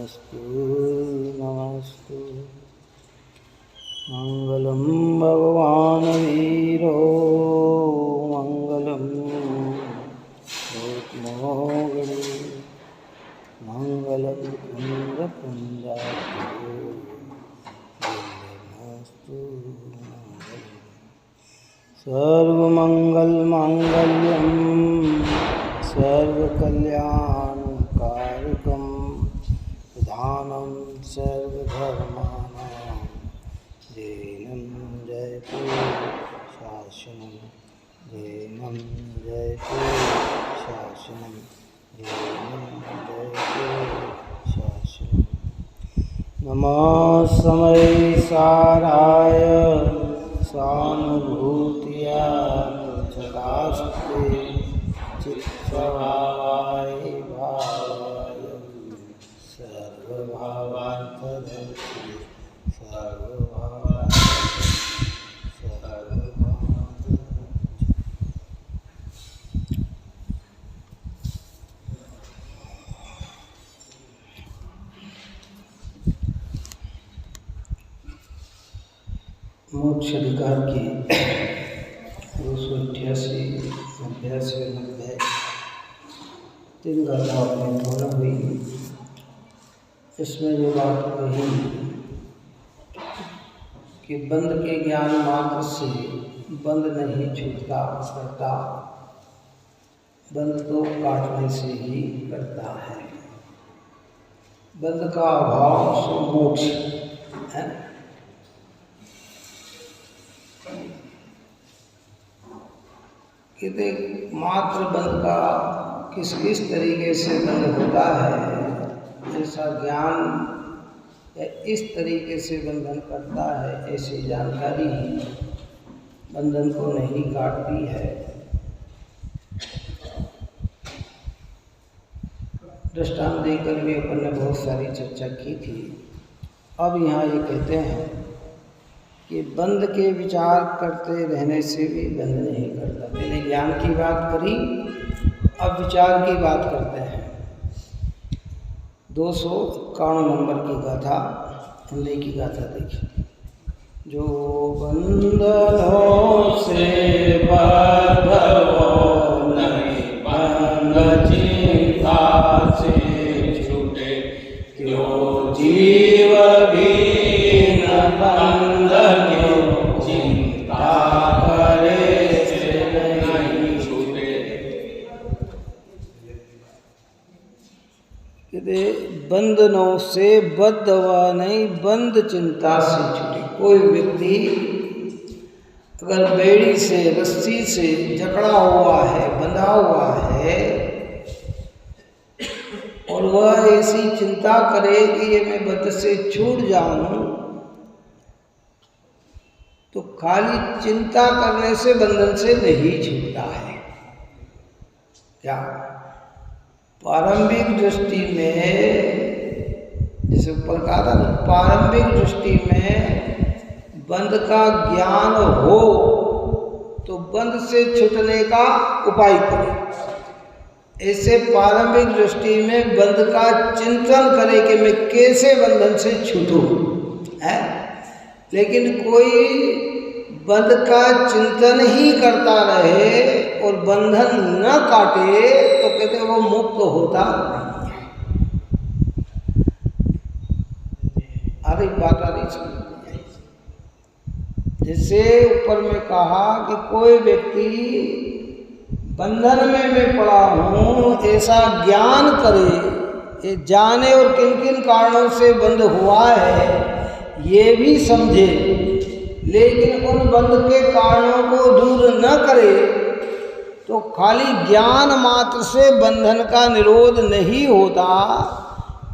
नमस्तु नमस्तु। मंगलम भगवान वीरो मंगलम भूतमोगणे मंगलम कुंदकुंजातो नमस्तु। सर्वमंगलमांगल्यं सर्वकल्याणकारकं प्रधानं सर्वधर्माणां जैनं जयतु शासनं जैनं जयतु शासनं जैनं जयतु शासनं। नमः समय साराय सानुभूतिया चकास्ते चित्स्वभावाय भावाय सर्वभावान्तरक्षे मोक्ष अधिकार की 288 90 तीन गाथाओं में पूर्ण हुई। इसमें जो बात कही कि बंद के ज्ञान मात्र से बंद नहीं छूटता करता, बंद तो काटने से ही करता है। बंद का अभाव सो मोक्ष है। कि मात्र बंद का किस किस तरीके से बंद होता है, ऐसा ज्ञान इस तरीके से बंधन करता है, ऐसी जानकारी ही बंधन को नहीं काटती है। दृष्टांत देकर भी अपन ने बहुत सारी चर्चा की थी। अब यहाँ ये कहते हैं कि बंद के विचार करते रहने से भी बंद नहीं करता। पहले ज्ञान की बात करी, अब विचार की बात करते हैं। 251 नंबर की गाथा, हिंदी की गाथा देखिए। जो बंधनों से बद्ध हो नहीं, बंध चिंता से छूटे, क्यों जीव भी न बंध क्यों चिंता करे से नहीं छूटे। कहते बंधनों से बद्ध हुआ नहीं, बंध चिंता से छूटे। कोई व्यक्ति अगर बेड़ी से रस्सी से जकड़ा हुआ है, बंधा हुआ है, और वह ऐसी चिंता करे कि ये मैं बंध से छूट जाऊं, तो खाली चिंता करने से बंधन से नहीं छूटता है। क्या प्रारंभिक दृष्टि में, जैसे ऊपर कहा था, प्रारंभिक दृष्टि में बंध का ज्ञान हो तो बंध से छूटने का उपाय करें। ऐसे प्रारंभिक दृष्टि में बंध का चिंतन करे कि मैं कैसे बंधन से छूटूं, है। लेकिन कोई बंध का चिंतन ही करता रहे और बंधन न काटे तो कहते वो मुक्त होता नहीं है। अरे बात आ रही समझ। जैसे ऊपर में कहा कि कोई व्यक्ति बंधन में मैं पड़ा हूँ ऐसा ज्ञान करे, ये जाने और किन किन कारणों से बंध हुआ है ये भी समझे, लेकिन उन बंध के कारणों को दूर न करे, तो खाली ज्ञान मात्र से बंधन का निरोध नहीं होता।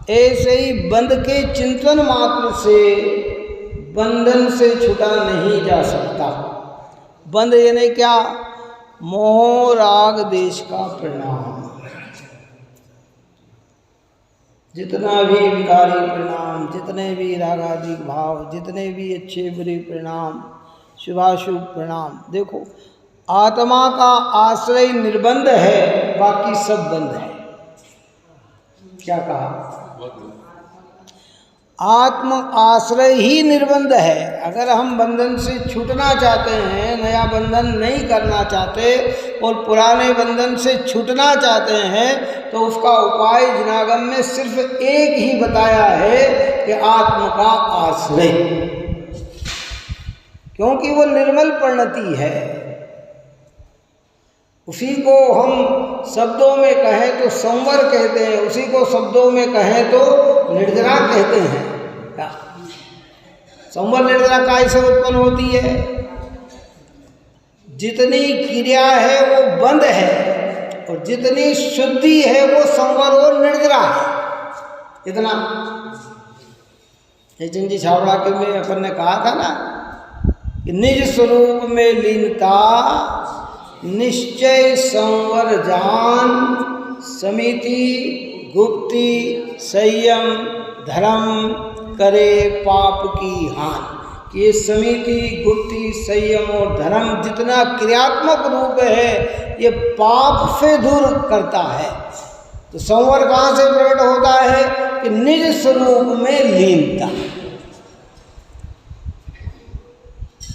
ऐसे ही बंध के चिंतन मात्र से बंधन से छूटा नहीं जा सकता। बंध यानी क्या? मोह राग देश का परिणाम। जितना भी विकारी परिणाम, जितने भी रागादिक भाव, जितने भी अच्छे बुरे परिणाम, शुभाशुभ परिणाम, देखो आत्मा का आश्रय निर्बंध है, बाकी सब बंद है। क्या कहा? आत्म आश्रय ही निर्बंध है। अगर हम बंधन से छूटना चाहते हैं, नया बंधन नहीं करना चाहते और पुराने बंधन से छूटना चाहते हैं, तो उसका उपाय जिनागम में सिर्फ एक ही बताया है कि आत्म का आश्रय, क्योंकि वो निर्मल परिणति है। उसी को हम शब्दों में कहें तो संवर कहते हैं, उसी को शब्दों में कहें तो निर्जरा कहते हैं। क्या संवर निर्जरा कैसे उत्पन्न होती है? जितनी क्रिया है वो बंद है और जितनी शुद्धि है वो संवर और निर्जरा है। इतना चंडी छावड़ा के में अपन ने कहा था ना कि निज स्वरूप में लीनता निश्चय संवर जान, समिति गुप्ति संयम धर्म करे पाप की हान। ये समिति गुप्ति संयम और धर्म जितना क्रियात्मक रूप है ये पाप से दूर करता है। तो संवर कहाँ से प्रकट होता है कि निज स्वरूप में लीनता।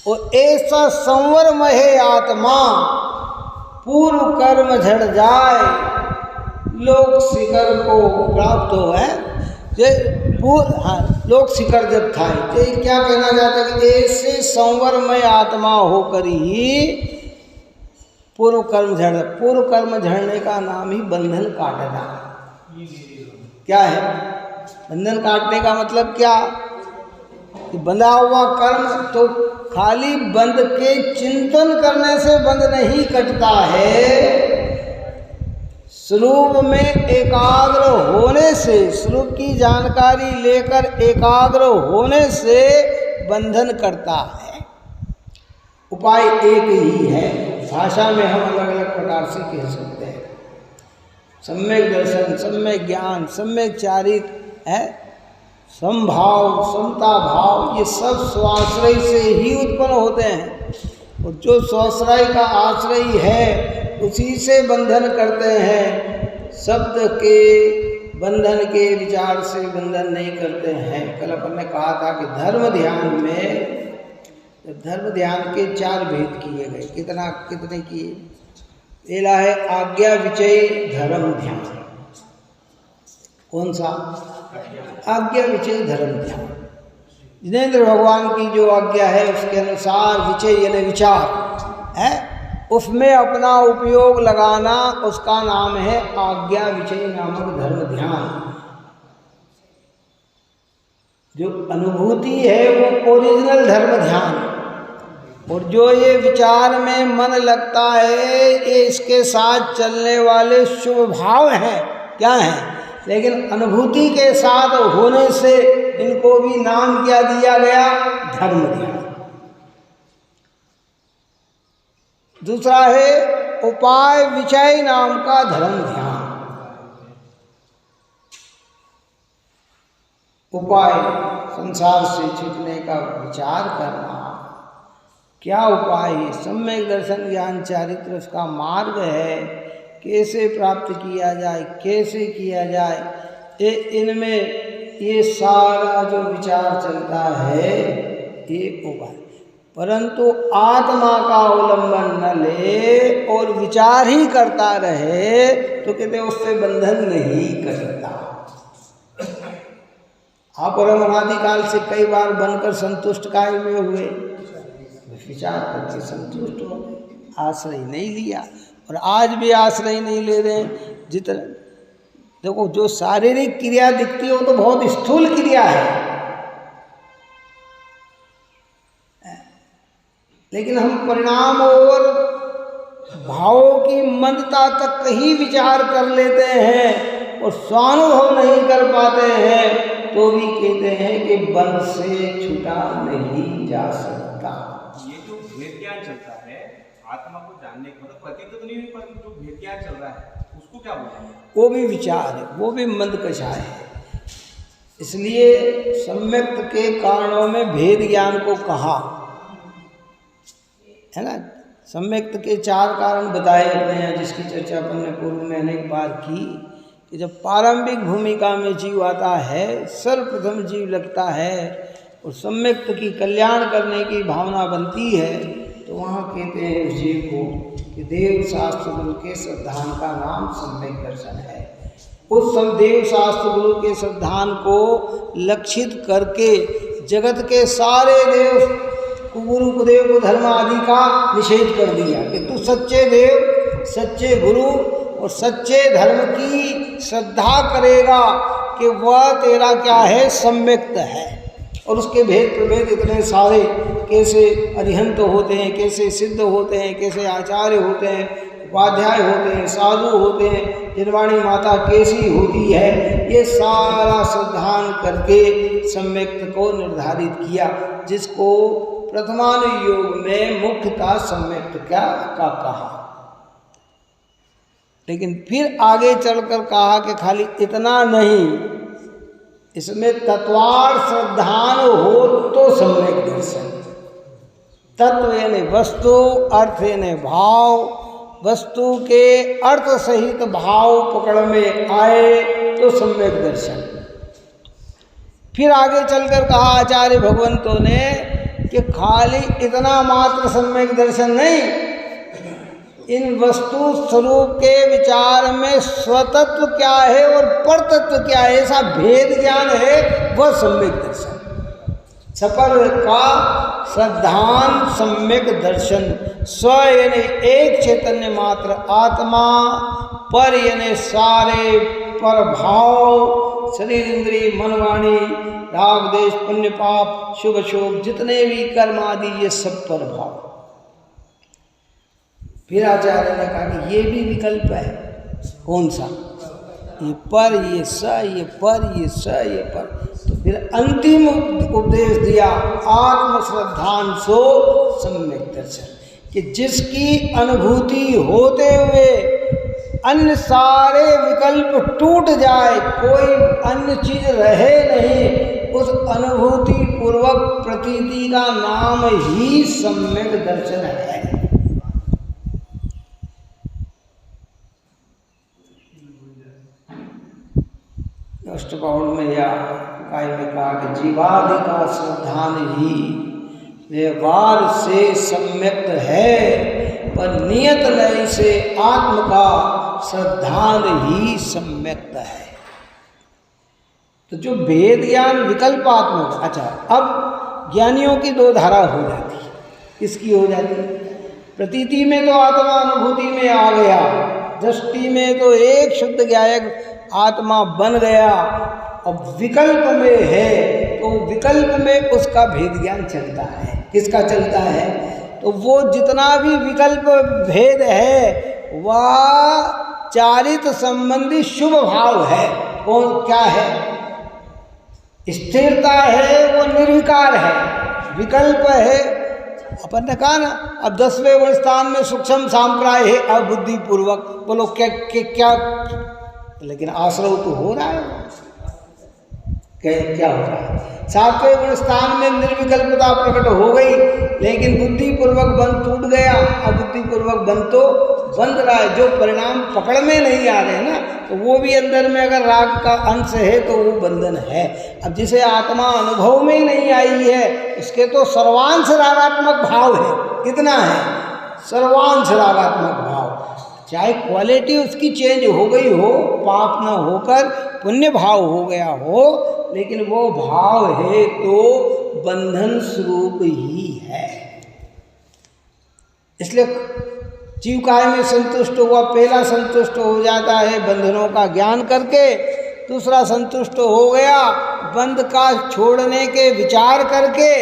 और ऐसा संवरमय आत्मा पूर्व कर्म झड़ जाए, लोक शिखर को प्राप्त हो है। लोक शिखर जब था, तो क्या कहना चाहता है कि ऐसे संवरमय आत्मा होकर ही पूर्व कर्म झड़। पूर्व कर्म झड़ने का नाम ही बंधन काटना। क्या है बंधन काटने का मतलब? क्या कि बंधा हुआ कर्म तो खाली बंध के चिंतन करने से बंध नहीं कटता है, स्वरूप में एकाग्र होने से, स्वरूप की जानकारी लेकर एकाग्र होने से बंधन करता है। उपाय एक ही है, भाषा में हम अलग अलग प्रकार से कह सकते हैं। सम्यक दर्शन, सम्यक ज्ञान, सम्यक चारित्र है, समभाव, समता भाव, ये सब स्वाश्रय से ही उत्पन्न होते हैं। और जो स्वाश्रय का आश्रय है उसी से बंधन करते हैं, शब्द के बंधन के विचार से बंधन नहीं करते हैं। कल अपन ने कहा था कि धर्म ध्यान में, धर्म ध्यान के 4 भेद किए गए। कितने किए? पहला है आज्ञा विचय धर्म ध्यान। कौन सा? आज्ञा विचय धर्म ध्यान। जिनेंद्र भगवान की जो आज्ञा है उसके अनुसार विचय यानी विचार है, उसमें अपना उपयोग लगाना, उसका नाम है आज्ञा विचय नामक धर्म ध्यान। जो अनुभूति है वो ओरिजिनल धर्म ध्यान। और जो ये विचार में मन लगता है ये इसके साथ चलने वाले शुभ भाव हैं। क्या हैं? लेकिन अनुभूति के साथ होने से इनको भी नाम क्या दिया गया? धर्म ध्यान। दूसरा है उपाय विचय नाम का धर्म ध्यान। उपाय संसार से छूटने का विचार करना। क्या उपाय है? सम्यक दर्शन ज्ञान चारित्र उसका मार्ग है, कैसे प्राप्त किया जाए, कैसे किया जाए, इनमें ये सारा जो विचार चलता है ये उपाय। परंतु आत्मा का अवलंबन न ले और विचार ही करता रहे तो कहते उससे बंधन नहीं करता। आप और अनादिकाल से कई बार बनकर संतुष्ट काहे में हुए? विचार करके संतुष्ट हो, आश्रय नहीं लिया और आज भी आश्रय नहीं ले रहे। जितना देखो जो शारीरिक क्रिया दिखती है वो तो बहुत स्थूल क्रिया है, लेकिन हम परिणाम और भावों की मंदता तक ही विचार कर लेते हैं और स्वानुभव नहीं कर पाते हैं, तो भी कहते हैं कि बंध से छूटा नहीं जा सकता। ये जो भेद ज्ञान चलता है आत्मा को जानने का मतलब प्रतीत तो नहीं हुई, पर जो भेद ज्ञान चल रहा है उसको क्या बोलेंगे? वो भी विचार है, वो भी मंदकषा है। इसलिए सम्यक के कारणों में भेद ज्ञान को कहा है ना। सम्यक के 4 कारण बताए अपने यहाँ, जिसकी चर्चा अपन ने पूर्व में अनेक बार की कि जब प्रारंभिक भूमिका में जीव आता है, सर्वप्रथम जीव लगता है और सम्यक्त की कल्याण करने की भावना बनती है, तो वहाँ कहते हैं उस जीव को कि देव शास्त्र गुरु के श्रद्धान का नाम सम्यक दर्शन है। उस देव शास्त्र गुरु के श्रद्धान को लक्षित करके जगत के सारे देव कुगुरु कुदेव कुधर्म आदि का निषेध कर दिया कि तू सच्चे देव, सच्चे गुरु और सच्चे धर्म की श्रद्धा करेगा कि वह तेरा क्या है, सम्यक्त है। और उसके भेद प्रभेद इतने सारे, कैसे अरिहंत होते हैं, कैसे सिद्ध होते हैं, कैसे आचार्य होते हैं, उपाध्याय होते हैं, साधु होते हैं, निर्वाणी माता कैसी होती है, ये सारा श्रद्धान करके सम्यक्त को निर्धारित किया, जिसको प्रथमानुयोग में मुख्यतः सम्यक्त क्या का कहा। लेकिन फिर आगे चलकर कहा कि खाली इतना नहीं, इसमें तत्वार्थ श्रद्धान हो तो सम्यक दर्शन। तत्व यानी वस्तु, अर्थ यानी भाव, वस्तु के अर्थ सहित भाव पकड़ में आए तो सम्यक दर्शन। फिर आगे चलकर कहा आचार्य भगवंतों ने कि खाली इतना मात्र सम्यक दर्शन नहीं, इन वस्तु स्वरूप के विचार में स्वतत्व क्या है और परतत्व क्या है, ऐसा भेद ज्ञान है, वह सम्यक दर्शन। सफल का श्रद्धान सम्यक दर्शन। स्व यानी एक चैतन्य मात्र आत्मा, पर यानी सारे पर भाव, शरीर इंद्रिय मन वाणी, राग देश पुण्य पाप शुभ शोभ जितने भी कर्म आदि, ये सब पर भाव। फिर आचार्य ने कहा कि ये भी विकल्प है। कौन सा? ये पर, ये स, ये पर, ये स, ये पर। तो फिर अंतिम उपदेश दिया आत्मश्रद्धान सो सम्यक दर्शन, कि जिसकी अनुभूति होते हुए अन्य सारे विकल्प टूट जाए, कोई अन्य चीज रहे नहीं, उस अनुभूति पूर्वक प्रतीति का नाम ही सम्यक दर्शन है। अष्टबाहुल में या काय में कहा कि जीवादि का श्रद्धान ही व्यवहार से सम्यक्त है, पर नियत लय से आत्म का श्रद्धान ही सम्यक्त है। तो जो भेद ज्ञान विकल्पात्मक, अच्छा अब ज्ञानियों की दो धारा हो जाती है। किसकी हो जाती है? प्रतीति में तो आत्मा अनुभूति में आ गया, दृष्टि में तो एक शुद्ध ज्ञायक आत्मा बन गया। अब विकल्प में है तो विकल्प में उसका भेद ज्ञान चलता है। किसका चलता है? तो वो जितना भी विकल्प भेद है वह चारित संबंधी शुभ भाव है। कौन क्या है? स्थिरता है, वो निर्विकार है। विकल्प है, अपन ने कहा ना, अब 10वें वर्ष स्थान में सूक्ष्म सांप्राय है अबुद्धि पूर्वक। बोलो क्या लेकिन आश्रव तो हो रहा है। क्या हो रहा है? 7वें गुण स्थान में निर्विकल्पता प्रकट हो गई, लेकिन बुद्धि पूर्वक बंध टूट गया, अबुद्धि पूर्वक बंध तो बंध रहा है। जो परिणाम पकड़ में नहीं आ रहे ना, तो वो भी अंदर में अगर राग का अंश है तो वो बंधन है। अब जिसे आत्मा अनुभव में ही नहीं आई है, उसके तो सर्वांश रागात्मक भाव है। कितना है? सर्वांश रागात्मक भाव। चाहे क्वालिटी उसकी चेंज हो गई हो, पाप न होकर पुण्य भाव हो गया हो, लेकिन वो भाव है तो बंधन स्वरूप ही है। इसलिए जीव काय में संतुष्ट हुआ, पहला संतुष्ट हो जाता है बंधनों का ज्ञान करके, दूसरा संतुष्ट हो गया बंध का छोड़ने के विचार करके।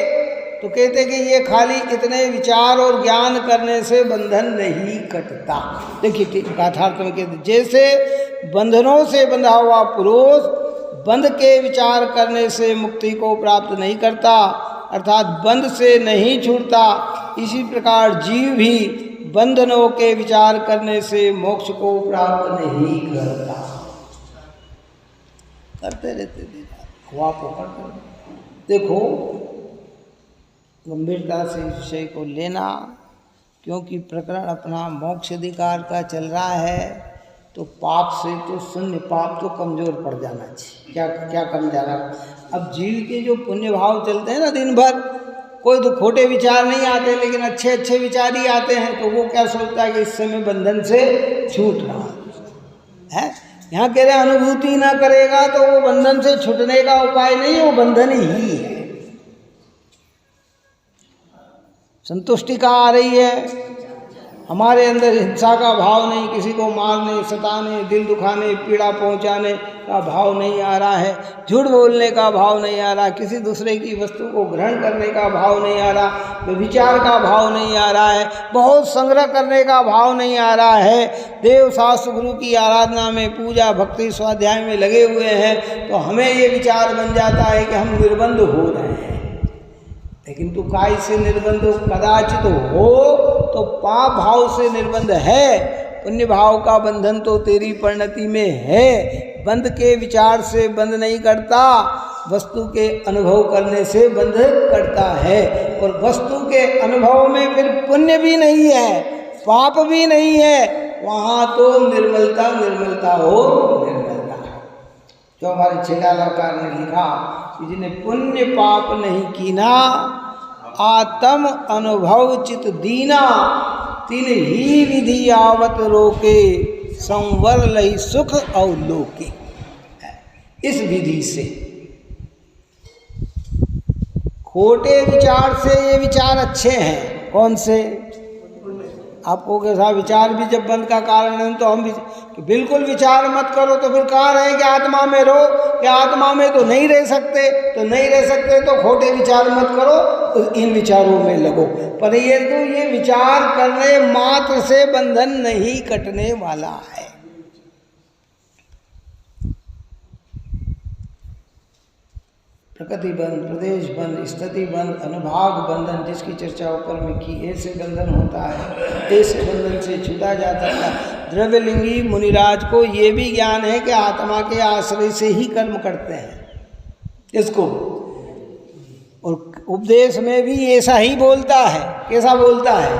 तो कहते कि ये खाली इतने विचार और ज्ञान करने से बंधन नहीं कटता। देखिए गाथार्थ में कहते जैसे बंधनों से बंधा हुआ पुरुष बंध के विचार करने से मुक्ति को प्राप्त नहीं करता, अर्थात बंध से नहीं छूटता, इसी प्रकार जीव भी बंधनों के विचार करने से मोक्ष को प्राप्त नहीं करता। करते रहते हवा को करते। देखो गंभीरता से इस विषय को लेना, क्योंकि प्रकरण अपना मोक्ष अधिकार का चल रहा है, तो पाप से तो शून्य, पाप तो कमज़ोर पड़ जाना चाहिए। क्या क्या कम जा रहा। अब जीव के जो पुण्य भाव चलते हैं ना दिन भर, कोई तो खोटे विचार नहीं आते लेकिन अच्छे अच्छे विचार ही आते हैं, तो वो क्या सोचता है कि इससे मैं बंधन से छूट रहा है। यहाँ कह रहे अनुभूति ना करेगा तो वो बंधन से छूटने का उपाय नहीं, वो बंधन ही है। संतुष्टि कहाँ आ रही है? हमारे अंदर हिंसा का भाव नहीं, किसी को मारने, सताने, दिल दुखाने, पीड़ा पहुंचाने का भाव नहीं आ रहा है, झूठ बोलने का भाव नहीं आ रहा, किसी दूसरे की वस्तु को ग्रहण करने का भाव नहीं आ रहा, व्यभिचार का भाव नहीं आ रहा है, बहुत संग्रह करने का भाव नहीं आ रहा है, देव शास्त्र गुरु की आराधना में, पूजा भक्ति स्वाध्याय में लगे हुए हैं, तो हमें ये विचार बन जाता है कि हम निर्बंध हो रहे हैं। लेकिन तू काय से निर्बंध कदाचित हो तो पाप भाव से निर्बंध है, पुण्य भाव का बंधन तो तेरी परिणति में है। बंध के विचार से बंध नहीं करता, वस्तु के अनुभव करने से बंध करता है। और वस्तु के अनुभव में फिर पुण्य भी नहीं है, पाप भी नहीं है, वहाँ तो निर्मलता निर्मलता हो निर्मलता है। जो हमारे छेड़ालाकार ने लिखा कि जिन्हें पुण्य पाप नहीं कीना, आत्म अनुभव चित दीना, तिन ही विधि आवत रोके, संवर लई सुख अवलोके। इस विधि से, खोटे विचार से ये विचार अच्छे हैं। कौन से? आपको कैसा विचार भी जब बंद का कारण है तो हम भी कि बिल्कुल विचार मत करो, तो फिर कहाँ रहे कि आत्मा में रहो, कि आत्मा में तो नहीं रह सकते, तो नहीं रह सकते तो खोटे विचार मत करो, तो इन विचारों में लगो। पर ये विचार करने मात्र से बंधन नहीं कटने वाला है। प्रकृति बंध, प्रदेश बंध, स्थिति बंध, अनुभाग बंधन, जिसकी चर्चा ऊपर में की, ऐसे बंधन होता है, ऐसे बंधन से छूटा जाता है। द्रव्यलिंगी मुनिराज को ये भी ज्ञान है कि आत्मा के आश्रय से ही कर्म करते हैं इसको, और उपदेश में भी ऐसा ही बोलता है। कैसा बोलता है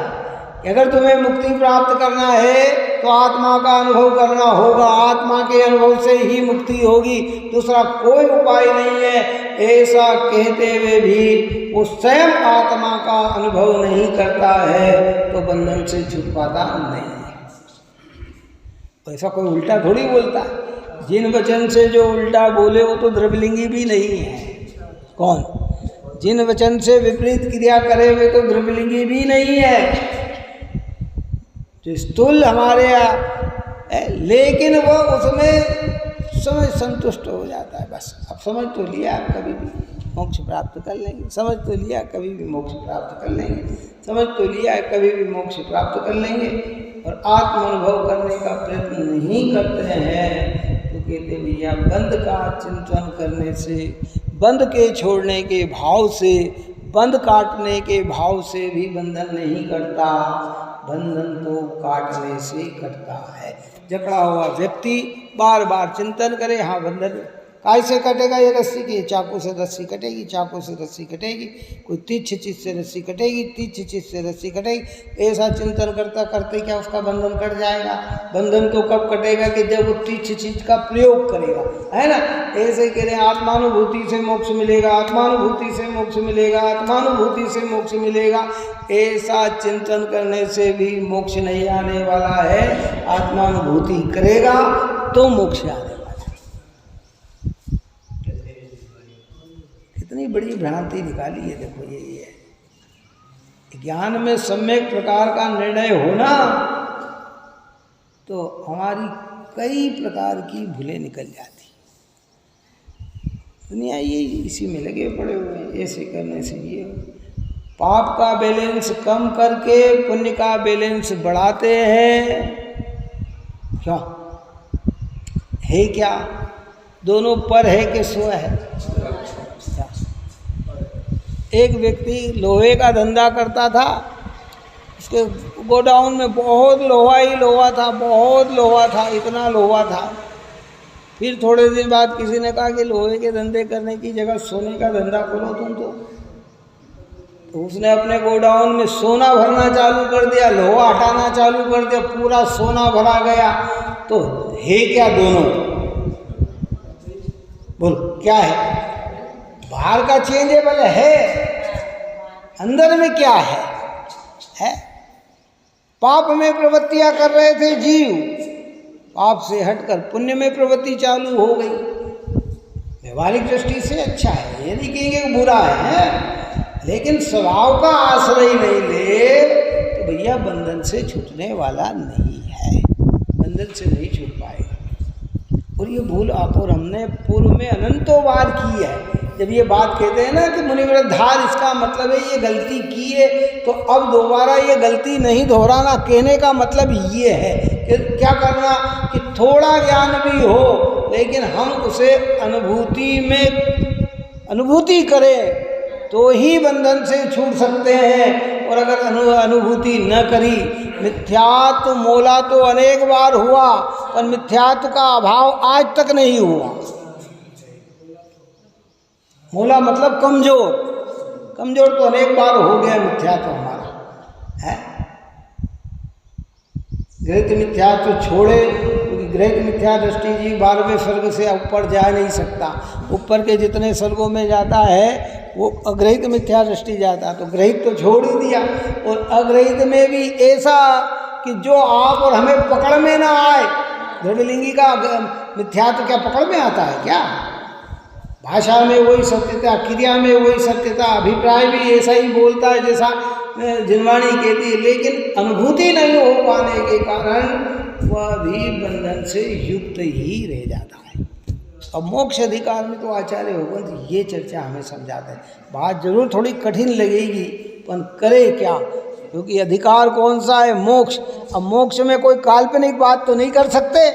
कि अगर तुम्हें मुक्ति प्राप्त करना है तो आत्मा का अनुभव करना होगा, आत्मा के अनुभव से ही मुक्ति होगी, दूसरा कोई उपाय नहीं है। ऐसा कहते हुए भी वो स्वयं आत्मा का अनुभव नहीं करता है तो बंधन से छूट पाता नहीं है। ऐसा कोई उल्टा थोड़ी बोलता है। जिन वचन से जो उल्टा बोले वो तो द्रव्यलिंगी भी नहीं है। कौन? जिन वचन से विपरीत क्रिया करे हुए तो द्रव्यलिंगी भी नहीं है। जो स्थूल हमारे यहाँ, लेकिन वो उसमें समझ संतुष्ट हो जाता है। बस अब समझ तो लिया, आप कभी भी मोक्ष प्राप्त कर लेंगे, समझ तो लिया कभी भी मोक्ष प्राप्त कर लेंगे, समझ तो लिया कभी भी मोक्ष प्राप्त कर लेंगे। और आत्म अनुभव करने का प्रयत्न नहीं करते हैं तो कहते भैया बंध का चिंतन करने से, बंध के छोड़ने के भाव से, बंध काटने के भाव से भी बंधन नहीं करता, बंधन तो काटने से करता है। जकड़ा हुआ व्यक्ति बार बार चिंतन करे, हाँ बंधन काय से कटेगा ये रस्सी की, चाकू से रस्सी कटेगी, चाकू से रस्सी कटेगी, कोई तीक्ष चीज से रस्सी कटेगी, तीक्ष चीज से रस्सी कटेगी। ऐसा चिंतन करता करते क्या उसका बंधन कट जाएगा? बंधन तो कब कटेगा कि जब वो तीक्ष चीज का प्रयोग करेगा, है ना। ऐसे कह रहे हैं आत्मानुभूति से मोक्ष मिलेगा, आत्मानुभूति से मोक्ष मिलेगा, आत्मानुभूति से मोक्ष मिलेगा। ऐसा चिंतन करने से भी मोक्ष नहीं आने वाला है। आत्मानुभूति करेगा तो मोक्ष आने वाला। कितनी बड़ी भ्रांति निकाली है, देखो ये है। ज्ञान में सम्यक प्रकार का निर्णय होना तो हमारी कई प्रकार की भूलें निकल जाती। दुनिया ये इसी में लगे पड़े हुए हैं, ऐसे करने से ये पाप का बैलेंस कम करके पुण्य का बैलेंस बढ़ाते हैं। क्यों है? क्या दोनों पर है कि स्व है? एक व्यक्ति लोहे का धंधा करता था, उसके गोडाउन में बहुत लोहा ही लोहा था, बहुत लोहा था, इतना लोहा था। फिर थोड़े दिन बाद किसी ने कहा कि लोहे के धंधे करने की जगह सोने का धंधा करो तुम तो उसने अपने गोडाउन में सोना भरना चालू कर दिया, लोहा हटाना चालू कर दिया, पूरा सोना भरा गया। तो है क्या दोनों? बोल क्या है? बाहर का चेंजेबल है, अंदर में क्या है? पाप में प्रवृत्तियां कर रहे थे जीव, पाप से हटकर पुण्य में प्रवृत्ति चालू हो गई। व्यवहारिक दृष्टि से अच्छा है, ये नहीं कहेंगे कि बुरा है, लेकिन स्वभाव का आश्रय नहीं ले तो भैया बंधन से छूटने वाला नहीं है, बंधन से नहीं छूट पाएगा। और ये भूल आप और हमने पूर्व में अनंतों बार की है। जब ये बात कहते हैं ना कि मुनिवृद्धार, इसका मतलब है ये गलती की है तो अब दोबारा ये गलती नहीं दोहराना। कहने का मतलब ये है कि क्या करना कि थोड़ा ज्ञान भी हो लेकिन हम उसे अनुभूति करें तो ही बंधन से छूट सकते हैं। और अगर अनुभूति न करी, मिथ्यात्व मोला तो अनेक बार हुआ पर मिथ्यात्व का अभाव आज तक नहीं हुआ। मोला मतलब कमजोर तो अनेक बार हो गया मिथ्यात्व हमारा है। गृहित मिथ्यात्व छोड़े, क्योंकि गृहित मिथ्या दृष्टि जी 12वें स्वर्ग से ऊपर जा नहीं सकता। ऊपर के जितने स्वर्गों में जाता है वो अग्रहित मिथ्या दृष्टि जाता, तो ग्रहित तो छोड़ ही दिया। और अग्रहित में भी ऐसा कि जो आप और हमें पकड़ में ना आए। दृढ़लिंगी का मिथ्यात्व क्या पकड़ में आता है क्या? भाषा में वही सत्यता, क्रिया में वही सत्यता, अभिप्राय भी ऐसा ही बोलता है जैसा जिनवाणी कहती है, लेकिन अनुभूति नहीं हो पाने के कारण वह भी बंधन से युक्त ही रह जाता है। अब मोक्ष अधिकार में तो आचार्य भगवंत ये चर्चा हमें समझाते हैं। बात जरूर थोड़ी कठिन लगेगी पर करे क्या, क्योंकि अधिकार कौन सा है? मोक्ष। अब मोक्ष में कोई काल्पनिक बात तो नहीं कर सकते,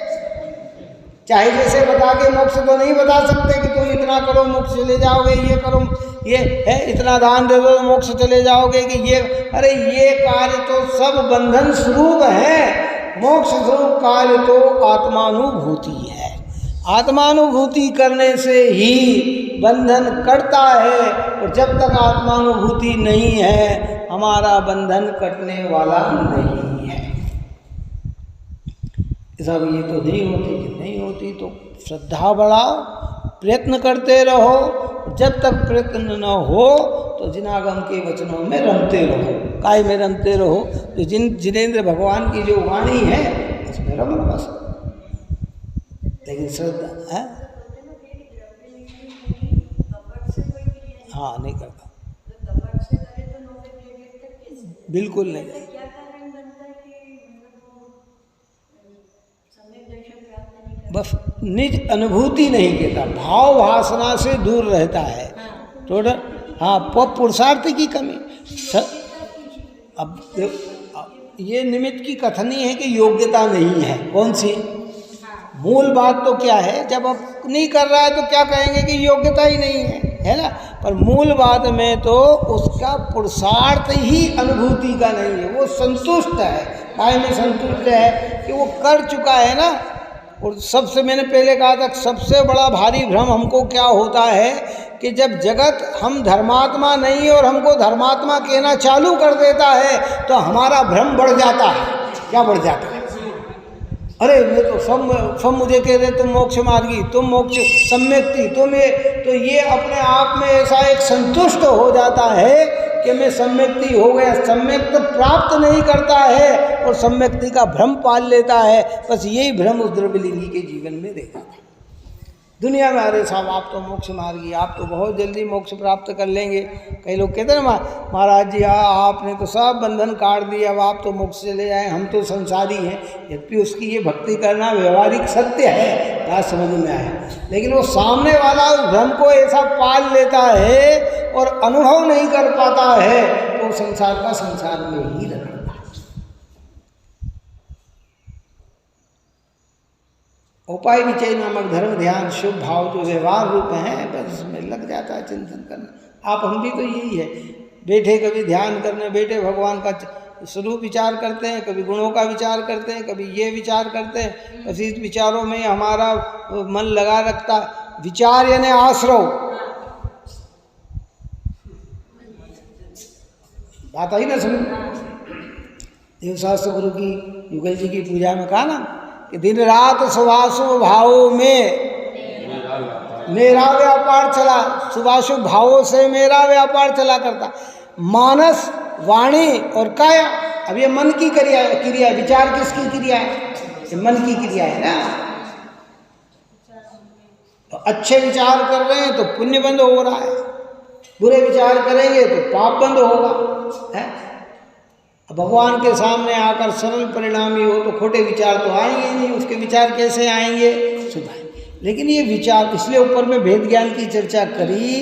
चाहे जैसे बता के मोक्ष तो नहीं बता सकते कि तुम इतना करो मोक्ष चले जाओगे, ये करो ये है, इतना दान दे दो मोक्ष चले जाओगे कि ये, अरे ये कार्य तो सब बंधन स्वरूप है। मोक्ष स्वरूप कार्य तो आत्मानुभूति है। आत्मानुभूति करने से ही बंधन कटता है, और जब तक आत्मानुभूति नहीं है हमारा बंधन कटने वाला नहीं है। सब ये तो नहीं होती कि नहीं होती, तो श्रद्धा बढ़ाओ, प्रयत्न करते रहो। जब तक प्रयत्न न हो तो जिनागम के वचनों में रमते रहो। काय में रमते रहो? तो जिनेंद्र भगवान की जो वाणी है उसमें रमो बस। लेकिन श्रद्धा है, हाँ नहीं करता, बिल्कुल नहीं। बस निज अनुभूति नहीं कहता, भाव वासना से दूर रहता है टोटल। हाँ, पुरुषार्थ की कमी। अब ये निमित्त की कथनी है कि योग्यता नहीं है। कौन सी? मूल बात तो क्या है, जब अब नहीं कर रहा है तो क्या कहेंगे कि योग्यता ही नहीं है ना। पर मूल बात में तो उसका पुरुषार्थ ही अनुभूति का नहीं है, वो संतुष्ट है। काय में संतुष्ट है कि वो कर चुका है ना। और सबसे, मैंने पहले कहा था, सबसे बड़ा भारी भ्रम हमको क्या होता है कि जब जगत हम धर्मात्मा नहीं और हमको धर्मात्मा कहना चालू कर देता है तो हमारा भ्रम बढ़ जाता है। क्या बढ़ जाता है? अरे ये तो सब मुझे कह रहे तुम मोक्ष मार्गी, तुम मोक्ष सम्यक्ति, तुम ये अपने आप में ऐसा एक संतुष्ट हो जाता है कि मैं सम्यक्ति हो गया। सम्यक्त प्राप्त नहीं करता है और सम्यक्ति का भ्रम पाल लेता है। बस यही भ्रम उस द्रव्यलिंगी के जीवन में रहता है। दुनिया में अरे साहब आप तो मोक्ष मार्गी, आप तो बहुत जल्दी मोक्ष प्राप्त कर लेंगे। कई लोग कहते हैं ना महाराज जी आपने तो सब बंधन काट दिए, अब आप तो मोक्ष चले जाए, हम तो संसारी हैं। यद्यपि उसकी ये भक्ति करना व्यवहारिक सत्य है, बात समझ में आए, लेकिन वो सामने वाला उस भ्रम को ऐसा पाल लेता है और अनुभव नहीं कर पाता है तो संसार का संसार में ही रहता है। उपाय विचय नामक धर्म ध्यान शुभ भाव जो व्यवहार रूप हैं, बस इसमें लग जाता है चिंतन करना। आप हम भी तो यही है, बैठे कभी ध्यान करने, बैठे भगवान का स्वरूप विचार करते हैं, कभी गुणों का विचार करते हैं, कभी ये विचार करते हैं। बस इस विचारों में हमारा मन लगा रखता। विचार यानी आश्रव, बात आई ना समझ। देवशास्त्र गुरु की युगल जी की पूजा में कहा ना कि दिन रात शुभाशुभ भावों में मेरा व्यापार चला, शुभाशुभ भावों से मेरा व्यापार चला करता। मानस, वाणी और काया, अब ये मन की क्रिया, विचार किसकी क्रिया है? ये मन की क्रिया है ना। तो अच्छे विचार कर रहे हैं तो पुण्य बंद हो रहा है, बुरे विचार करेंगे तो पाप बंद होगा, है? भगवान के सामने आकर सरल परिणामी हो तो खोटे विचार तो आएंगे नहीं, उसके विचार कैसे आएंगे? शुद्ध आएंगे। लेकिन ये विचार, इसलिए ऊपर में भेद ज्ञान की चर्चा करी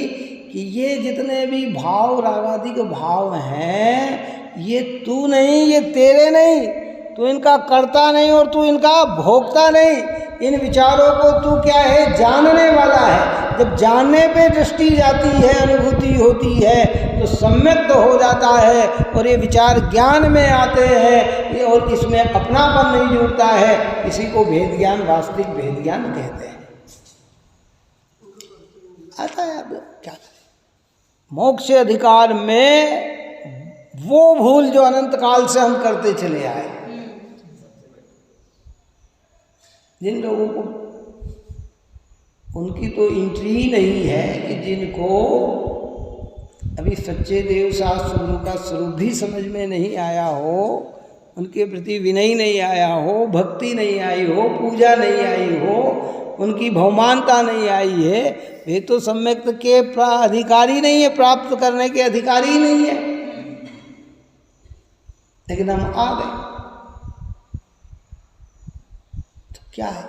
कि ये जितने भी भाव रागादि के भाव हैं, ये तू नहीं, ये तेरे नहीं, तू इनका करता नहीं और तू इनका भोगता नहीं। इन विचारों को तू क्या है? जानने वाला है। जब जानने पे दृष्टि जाती है, अनुभूति होती है, तो सम्यक हो जाता है और ये विचार ज्ञान में आते हैं और इसमें अपनापन नहीं जुड़ता है। इसी को भेद ज्ञान, वास्तविक भेद ज्ञान कहते हैं। आता है अब क्या करें? मोक्ष अधिकार में वो भूल जो अनंत काल से हम करते चले आए, जिन लोगों को उनकी तो एंट्री ही नहीं है, कि जिनको अभी सच्चे देव शास्त्र गुरु का स्वरूप भी समझ में नहीं आया हो, उनके प्रति विनय नहीं आया हो, भक्ति नहीं आई हो, पूजा नहीं आई हो, उनकी भौमानता नहीं आई है, वे तो सम्यक के अधिकारी नहीं है, प्राप्त करने के अधिकारी ही नहीं है। लेकिन हम आ गए तो क्या है?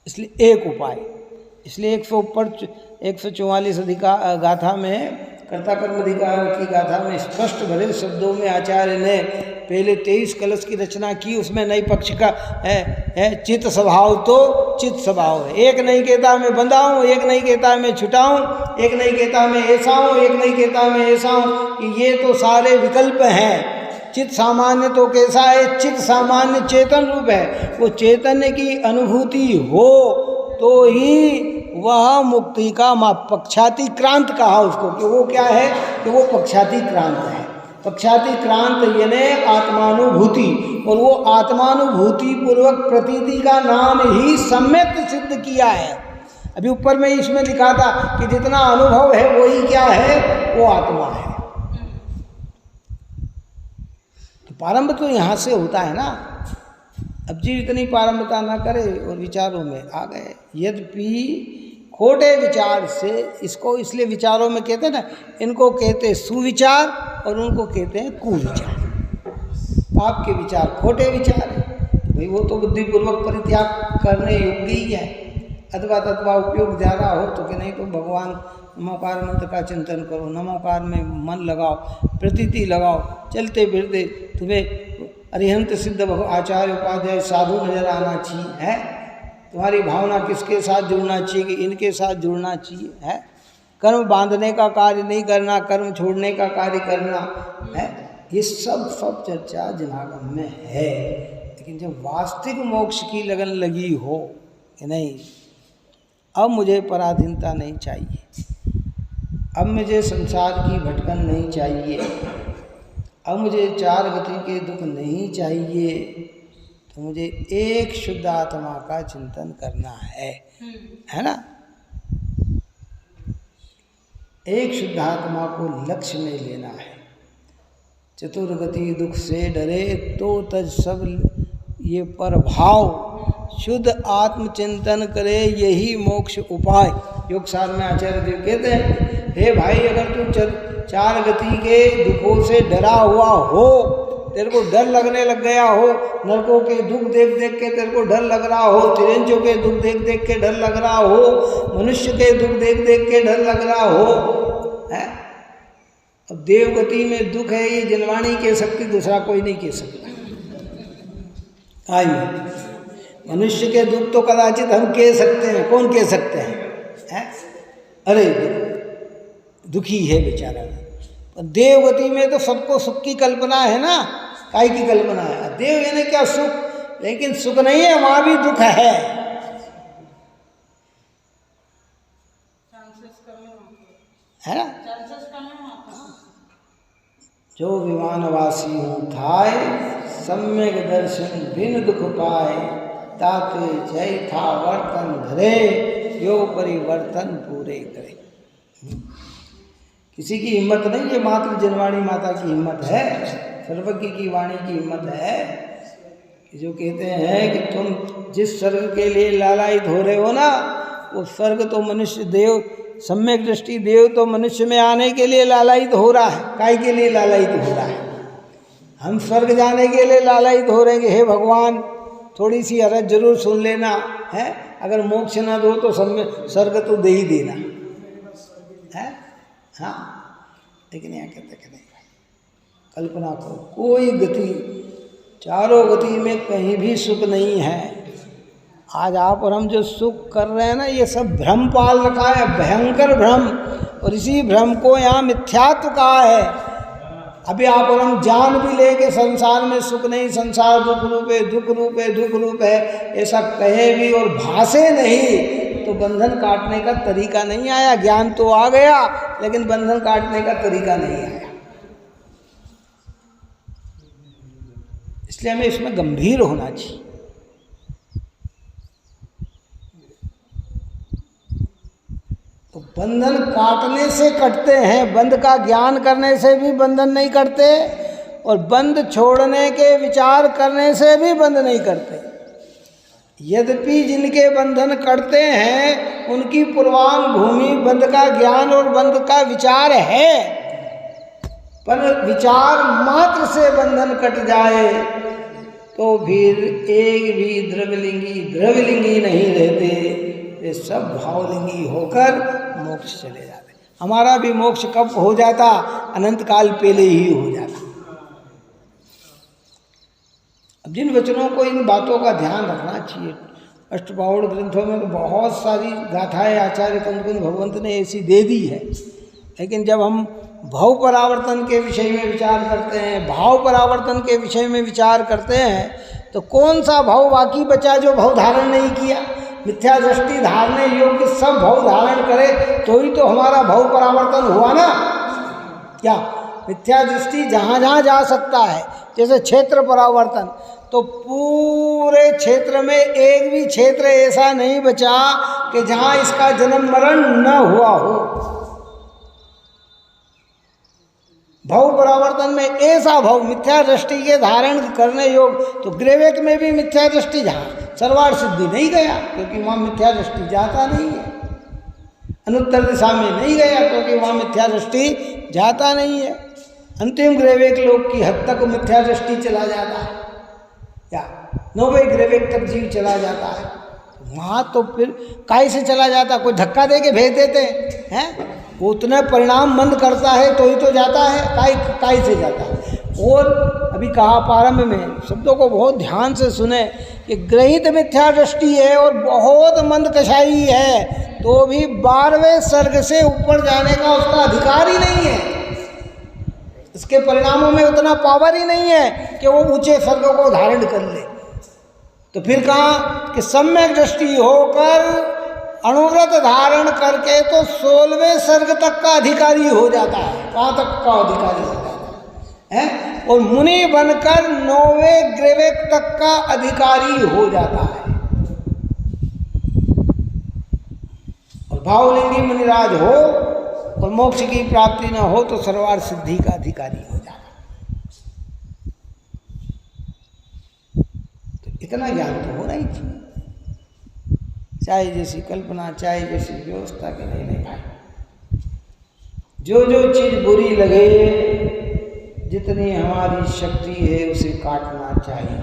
इसलिए एक उपाय, इसलिए 144 गाथा में, कर्ता कर्म अधिकार की गाथा में स्पष्ट भरे शब्दों में आचार्य ने पहले 23 कलश की रचना की। उसमें नई पक्ष का है चित्त स्वभाव, तो चित्त स्वभाव है। एक नहीं कहता मैं बंधा हूँ, एक नहीं कहता मैं छुटा हूँ, एक नहीं कहता मैं ऐसा हूँ, एक नहीं कहता मैं ऐसा हूँ, कि ये तो सारे विकल्प हैं। चित्त सामान्य तो कैसा है? चित्त सामान्य चेतन रूप है। वो चैतन्य की अनुभूति हो तो ही वह मुक्ति का पक्षाति क्रांत कहा उसको, कि वो क्या है? कि वो पक्षाति क्रांत है। पक्षाति क्रांत यानी आत्मानुभूति, और वो आत्मानुभूति पूर्वक प्रतीति का नाम ही सम्यक सिद्ध किया है। अभी ऊपर में इसमें लिखा था कि जितना अनुभव है वही क्या है? वो आत्मा है। तो प्रारंभ तो यहाँ से होता है ना। अब जीव इतनी प्रारंभता ना करे और विचारों में आ गए। यद्यपि खोटे विचार से, इसको इसलिए विचारों में कहते हैं ना, इनको कहते हैं सुविचार और उनको कहते हैं कुविचार। पाप के विचार खोटे विचार है, भाई वो तो बुद्धिपूर्वक परित्याग करने योग्य ही है। अथवा तत्वा उपयोग ज़्यादा हो तो कि नहीं तो भगवान नमोकार मंत्र का चिंतन करो, नमोकार में मन लगाओ, प्रतीति लगाओ, चलते फिरते तुम्हें अरिहंत सिद्ध आचार्य उपाध्याय साधु नजर आना चाहिए, है? तुम्हारी भावना किसके साथ जुड़ना चाहिए? कि इनके साथ जुड़ना चाहिए, है? कर्म बांधने का कार्य नहीं करना, कर्म छोड़ने का कार्य करना, है? ये सब चर्चा जनागम में है। लेकिन जब वास्तविक मोक्ष की लगन लगी हो कि नहीं, अब मुझे पराधीनता नहीं चाहिए, अब मुझे संसार की भटकन नहीं चाहिए, अब मुझे चार गति के दुख नहीं चाहिए, तो मुझे एक शुद्ध आत्मा का चिंतन करना है ना? एक शुद्ध आत्मा को लक्ष्य में लेना है। चतुर्गति दुख से डरे तो तज सब ये पर भाव, शुद्ध आत्मचिंतन करे यही मोक्ष उपाय। योग सार में आचार्य देव कहते हैं, हे भाई, अगर तू चार गति के दुखों से डरा हुआ हो, तेरे को डर लगने लग गया हो, नरकों के दुख देख देख के तेरे को डर लग रहा हो, तिरंजों के दुख देख देख के डर लग रहा हो, मनुष्य के दुख देख देख के डर लग रहा हो, है? अब देवगति में दुख है, ये जलवाणी कह सकती, दूसरा कोई नहीं कह सकता। आइए, मनुष्य के दुख तो कदाचित हम कह सकते हैं, कौन कह सकते हैं? अरे दुखी है बेचारा। देवगति में तो सबको सुख की कल्पना है ना, काय की कल्पना है? देव यानी क्या? सुख। लेकिन सुख नहीं है, वहां भी दुख है। है ना? जो विमानवासी हूँ थाय सम्यक दर्शन बिन दुख पाए, ताते जय था वर्तन धरे, यो परिवर्तन पूरे करे। किसी की हिम्मत नहीं, ये मात्र जनवाणी माता की हिम्मत है, सर्वज्ञ की वाणी की हिम्मत है कि जो कहते हैं कि तुम जिस स्वर्ग के लिए लालायित हो रहे हो ना, वो स्वर्ग तो मनुष्य देव, सम्यक दृष्टि देव तो मनुष्य में आने के लिए लालायित हो रहा है। काय के लिए लालायित हो रहा है? हम स्वर्ग जाने के लिए लालायित हो रहे हैं। हे भगवान, थोड़ी सी अरज जरूर सुन लेना है, अगर मोक्ष ना दो तो स्वर्ग तो दे ही देना है। हाँ, लेकिन यहाँ कहते कि नहीं, कल्पना करो, कोई गति, चारों गति में कहीं भी सुख नहीं है। आज आप और हम जो सुख कर रहे हैं ना, ये सब भ्रम पाल रखा है, भयंकर भ्रम, और इसी भ्रम को यहाँ मिथ्यात्व कहा है। अभी आप और हम जान भी ले के संसार में सुख नहीं, संसार दुख रूप है, दुख रूप है, दुख रूप है, ऐसा कहे भी और भाषे नहीं, तो बंधन काटने का तरीका नहीं आया। ज्ञान तो आ गया, लेकिन बंधन काटने का तरीका नहीं आया। इसलिए हमें इसमें गंभीर होना चाहिए। तो बंधन काटने से कटते हैं, बंध का ज्ञान करने से भी बंधन नहीं कटते, और बंध छोड़ने के विचार करने से भी बंध नहीं करते। यद्यपि जिनके बंधन कटते हैं, उनकी पूर्वांग भूमि बंध का ज्ञान और बंध का विचार है, पर विचार मात्र से बंधन कट जाए तो फिर एक भी द्रव्यलिंगी नहीं रहते, ये सब भावलिंगी होकर मोक्ष चले जाते। हमारा भी मोक्ष कब हो जाता? अनंत काल पहले ही हो जाता। अब जिन वचनों को, इन बातों का ध्यान रखना चाहिए। अष्टबाहुड़ ग्रंथों में तो बहुत सारी गाथाएं आचार्य कंदकुंद भगवंत ने ऐसी दे दी है, लेकिन जब हम भाव परावर्तन के विषय में विचार करते हैं, भाव परावर्तन के विषय में विचार करते हैं, तो कौन सा भाव बाकी बचा जो भाव धारण नहीं किया? मिथ्या दृष्टि धारने योग्य सब भाव धारण करे तो ही तो हमारा भाव परावर्तन हुआ ना। क्या मिथ्या दृष्टि जहाँ जहाँ जा सकता है, जैसे क्षेत्र परावर्तन, तो पूरे क्षेत्र में एक भी क्षेत्र ऐसा नहीं बचा कि जहाँ इसका जन्म मरण न हुआ हो। भाव परावर्तन में ऐसा भाव मिथ्या दृष्टि के धारण करने योग, तो ग्रेवेक में भी मिथ्या दृष्टि जहाँ सर्वार्थ सिद्धि नहीं गया, क्योंकि वहाँ मिथ्या दृष्टि जाता नहीं है। अनुत्तर दिशा में नहीं गया, क्योंकि वहाँ मिथ्या दृष्टि जाता नहीं है। अंतिम ग्रेवेक लोग की हद तक मिथ्या दृष्टि चला जाता है, या 9वें ग्रेवेक तक जीव चला जाता है। वहाँ तो फिर काय से चला जाता? कोई धक्का दे के भेज देते हैं, वो उतना परिणाम मंद करता है तो ही तो जाता है, काय से जाता है। और अभी कहा प्रारंभ में, शब्दों को बहुत ध्यान से सुने, कि ग्रहित मिथ्या दृष्टि है और बहुत मंद कषाई है, तो भी 12वें सर्ग से ऊपर जाने का उसका अधिकार ही नहीं है। इसके परिणामों में उतना पावर ही नहीं है कि वो ऊंचे सर्ग को धारण कर ले। तो फिर कहा कि सम्यक दृष्टि होकर अनुव्रत धारण करके तो 16वें सर्ग तक का अधिकारी हो जाता है। कहाँ तक का अधिकारी हो जाता है? और मुनि बनकर 9वें ग्रेवेक तक का अधिकारी हो जाता है। और भावलिंगी मुनिराज हो और मोक्ष की प्राप्ति न हो तो सर्वार्थ सिद्धि का अधिकारी हो जाता है। तो इतना ज्ञान तो होना ही चाहिए, चाहे जैसी कल्पना, चाहे जैसी व्यवस्था के नहीं भाई। जो जो चीज बुरी लगे, जितनी हमारी शक्ति है उसे काटना चाहिए।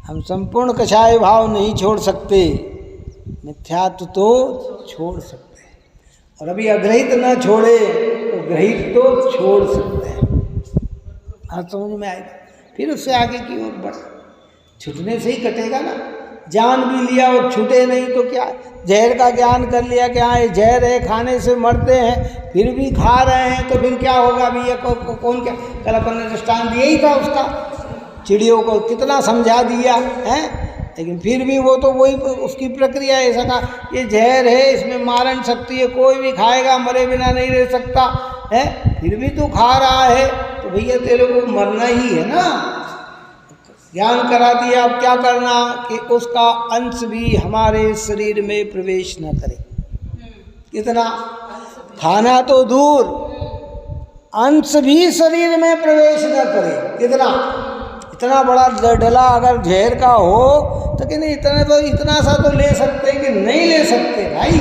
हम संपूर्ण कषाय भाव नहीं छोड़ सकते, मिथ्यात्व तो छोड़ सकते हैं, और अभी अग्रहित न छोड़े तो ग्रहित तो छोड़ सकते हैं। हाँ, समझ में आएगा? फिर उससे आगे की ओर बढ़, छूटने से ही कटेगा ना। जान भी लिया और छूटे नहीं तो क्या? जहर का ज्ञान कर लिया कि हाँ ये जहर है, खाने से मरते हैं, फिर भी खा रहे हैं, तो फिर क्या होगा? अभी ये कौन क्या? कल अपन ने दृष्टांत दिया ही था उसका, चिड़ियों को कितना समझा दिया है, लेकिन फिर भी वो तो वही उसकी प्रक्रिया है। ऐसा कहा ये जहर है, इसमें मारण शक्ति है, कोई भी खाएगा मरे बिना नहीं रह सकता है, फिर भी तू खा रहा है, तो भैया तेरे को मरना ही है ना, ज्ञान करा दिया, अब क्या करना कि उसका अंश भी हमारे शरीर में प्रवेश न करे। कितना खाना तो दूर, अंश भी शरीर में प्रवेश न करे। कितना, इतना बड़ा डला अगर जहर का हो तो कि नहीं इतना सा तो ले सकते कि नहीं ले सकते भाई।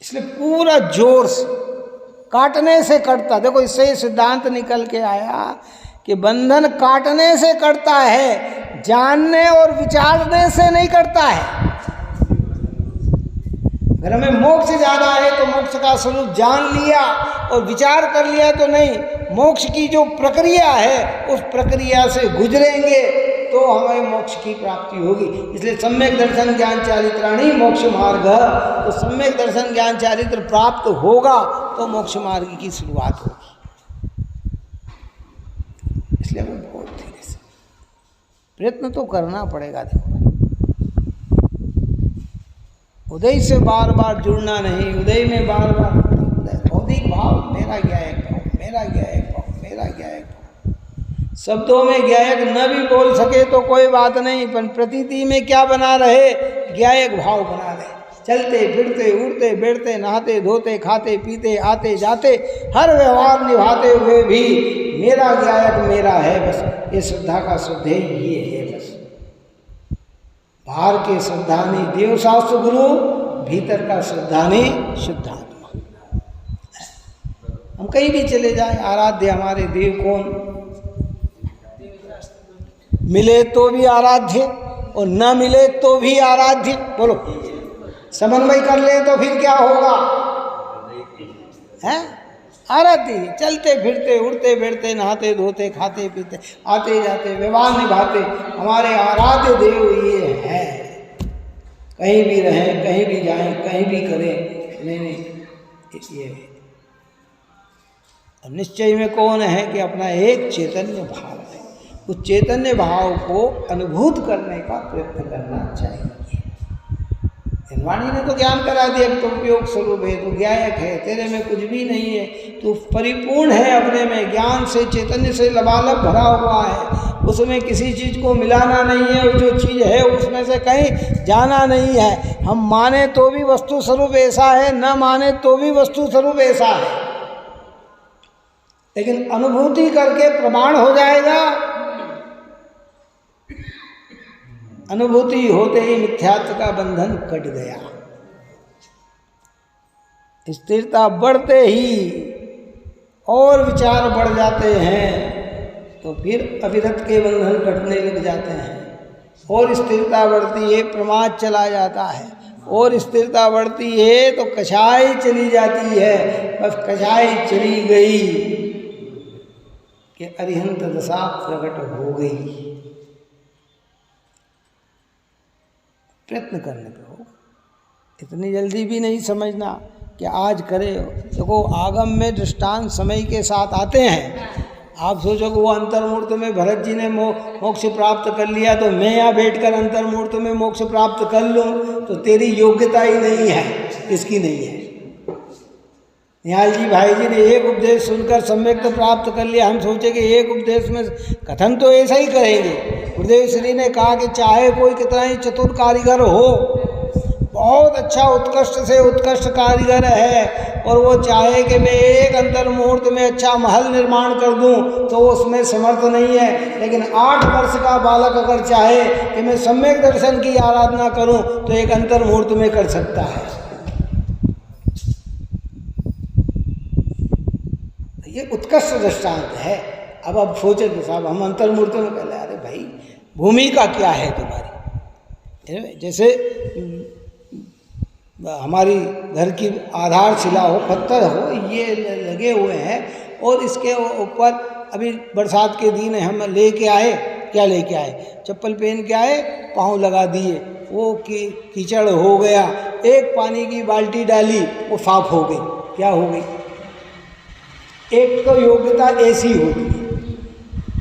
इसलिए पूरा जोर से काटने से कटता। देखो इससे सिद्धांत निकल के आया कि बंधन काटने से कटता है, जानने और विचारने से नहीं कटता है। अगर हमें मोक्ष जाना है तो मोक्ष का स्वरूप जान लिया और विचार कर लिया तो नहीं, मोक्ष की जो प्रक्रिया है उस प्रक्रिया से गुजरेंगे तो हमें मोक्ष की प्राप्ति होगी। इसलिए सम्यक दर्शन ज्ञान चारित्राणि मोक्ष मार्ग, तो सम्यक दर्शन ज्ञान चारित्र प्राप्त होगा तो मोक्ष मार्ग की शुरुआत होगी। इसलिए हमें बहुत धीरे से प्रयत्न तो करना पड़ेगा। देखो उदय से बार बार जुड़ना नहीं, उदय में बार बार बौद्धिक भाव, मेरा ज्ञायक भाव, मेरा ज्ञायक भाव, मेरा ज्ञायक भाव। शब्दों में ज्ञायक न भी बोल सके तो कोई बात नहीं, पर प्रतीति में क्या बना रहे, ज्ञायक भाव बना रहे। चलते फिरते उड़ते बैठते नहाते धोते खाते पीते आते जाते हर व्यवहार निभाते हुए भी मेरा ज्ञायक मेरा है। बस ये श्रद्धा का शुद्ध ये है। बस बाहर के श्रद्धानी देव शास्त्र गुरु, भीतर का श्रद्धानी शुद्धात्मा। हम कहीं भी चले जाएं, आराध्य हमारे देव कौन, मिले तो भी आराध्य और न मिले तो भी आराध्य। बोलो, समन्वय कर ले तो फिर क्या होगा, हैं? आराध्य। चलते फिरते उड़ते बैठते नहाते धोते खाते पीते आते जाते व्यवहार निभाते हमारे आराध्य देव ये है। कहीं भी रहें, कहीं भी जाएं, कहीं भी करें, नहीं ये निश्चय में कौन है कि अपना एक चैतन्य भाव है। उस चैतन्य भाव को अनुभूत करने का प्रयत्न करना चाहिए। वाणी ने तो ज्ञान करा दिया कि तो उपयोग स्वरूप है, तो ज्ञायक है, तेरे में कुछ भी नहीं है, तू परिपूर्ण है अपने में, ज्ञान से चैतन्य से लबालब भरा हुआ है, उसमें किसी चीज़ को मिलाना नहीं है और जो चीज़ है उसमें से कहीं जाना नहीं है। हम माने तो भी वस्तु स्वरूप ऐसा है, न माने तो भी वस्तु स्वरूप ऐसा है, लेकिन अनुभूति करके प्रमाण हो जाएगा। अनुभूति होते ही मिथ्यात्व का बंधन कट गया। स्थिरता बढ़ते ही और विचार बढ़ जाते हैं तो फिर अविरत के बंधन कटने लग जाते हैं। और स्थिरता बढ़ती है, प्रमाद चला जाता है, और स्थिरता बढ़ती है तो कषाय चली जाती है। बस कषाय चली गई कि अरिहंत दशा प्रकट हो गई। प्रयत्न करने पे हो, इतनी जल्दी भी नहीं समझना कि आज करे। देखो आगम में दृष्टांत समय के साथ आते हैं। आप सोचो कि वो अंतर्मूर्त में भरत जी ने मोक्ष प्राप्त कर लिया तो मैं यहाँ बैठकर अंतर्मूर्त में मोक्ष प्राप्त कर लूँ, तो तेरी योग्यता ही नहीं है, इसकी नहीं है। निहाल जी भाई जी ने एक उपदेश सुनकर सम्यक तो प्राप्त कर लिया, हम सोचे कि एक उपदेश में कथन तो ऐसा ही करेंगे। गुरुदेव श्री ने कहा कि चाहे कोई कितना ही चतुर कारीगर हो, बहुत अच्छा उत्कृष्ट से उत्कृष्ट कारीगर है, और वो चाहे कि मैं एक अंतर मुहूर्त में अच्छा महल निर्माण कर दूं तो उसमें समर्थ नहीं है, लेकिन 8 वर्ष का बालक अगर चाहे कि मैं सम्यक दर्शन की आराधना करूं तो एक अंतर मुहूर्त में कर सकता है। ये उत्कृष्ट दृष्टांत है। अब आप सोचे तो साहब हम अंतर्मूर्त में पहले, अरे भाई भूमिका क्या है तुम्हारी, जैसे हमारी घर की आधारशिला हो, पत्थर हो, ये लगे हुए हैं और इसके ऊपर अभी बरसात के दिन हम लेके आए, क्या लेके आए, चप्पल पहन के आए, पाँव लगा दिए, वो कीचड़ हो गया, एक पानी की बाल्टी डाली वो साफ हो गई, क्या हो गई। एक तो योग्यता ऐसी होती है